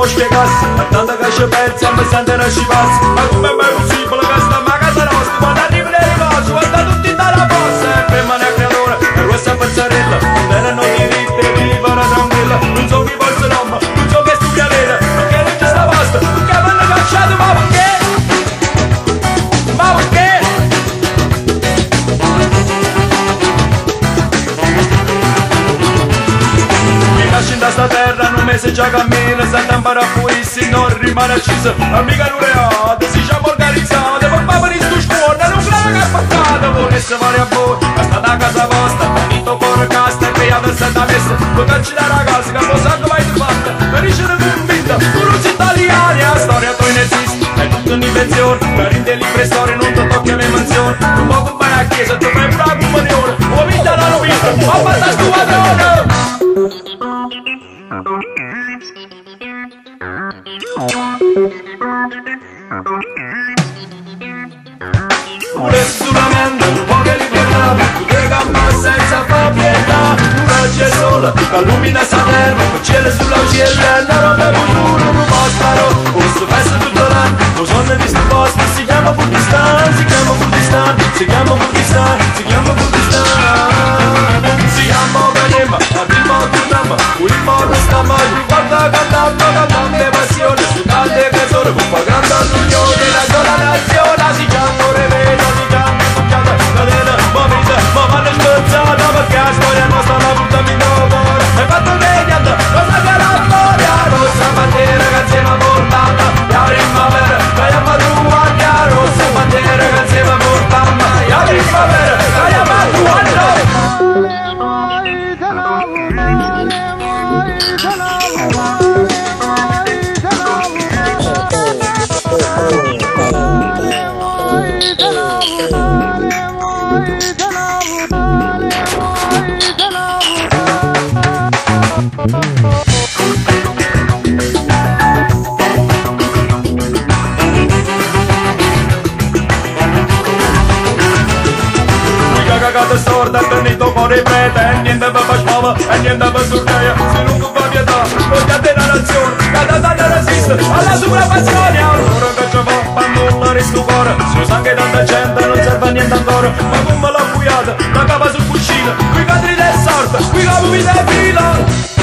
mo spiegassi, a tanta che ci pensi, a me sente non ci passi. Ma come è mai possibile che sta a casa nostra, quando arriva le cose, quando tutti dalla posta, e prima ne creatore, e questa pazzarella, non erano diritti, vivere tranquilla, non so chi forse no, non so che studia vera, perché non c'è sta posta, perché mi hanno cacciato, ma perché? Ma perché? Mi lasci da sta terra, un mese già cammina, senza imparare a pulirsi, non rimane acceso, amica non reata, si siamo organizzati, ma papà di sto scuola, non clama che è fattata, volesse fare a voi, ma sta da casa vostra, finito fuori casta, e creato il senta messa, lo cacci da ragazzi, che lo sangue mai di fatta, ferisce di convinta, tu non sei italiani, la storia tu non esiste, è tutta un'invenzione, per intelligere storie non ti tocchi le mansioni, un po' come la chiesa, tu fai una comunione, o vita la vita, ma fatta sto padrone! Sulla mente, un po' che libertà, tu che gamma senza proprietà, una c'è sola, che illumina sta terra, il cielo sulla cielo, la roba futuro, un postaro, questo pezzo tutto l'anno, lo sono di sti posti, si chiama Kurdistan, si chiama Kurdistan, si chiama Kurdistan, si chiama Kurdistan, si chiama Ganema, arriva a Kurdama, un modo stamma, ricorda cantando le passioni, su tante canzoni, propaganda all'unione, la sola nazione, si chiama Revena, si chiama Succhiata, Cadena, ma vanno spezzata, perché la storia nostra la buttami in ora, e fatto mediante, cosa che la storia, rossa bandiera che insieme a portata, la primavera, che è madruata, rossa bandiera che insieme a portata, la primavera, che è madruata. Cagata sorda, tenito fuori prete, e niente per facciava, e niente per sorteia, se non tu fa pietà, vogliate la nazione, cada tanta resiste, alla sopraffazione, allora che ci fa, quando non rischio cuore, se sa che tanta gente non serve a niente ancora, ma come l'ho buiata, la capa sul cuscino, qui cadri del sorte, qui capi di fila.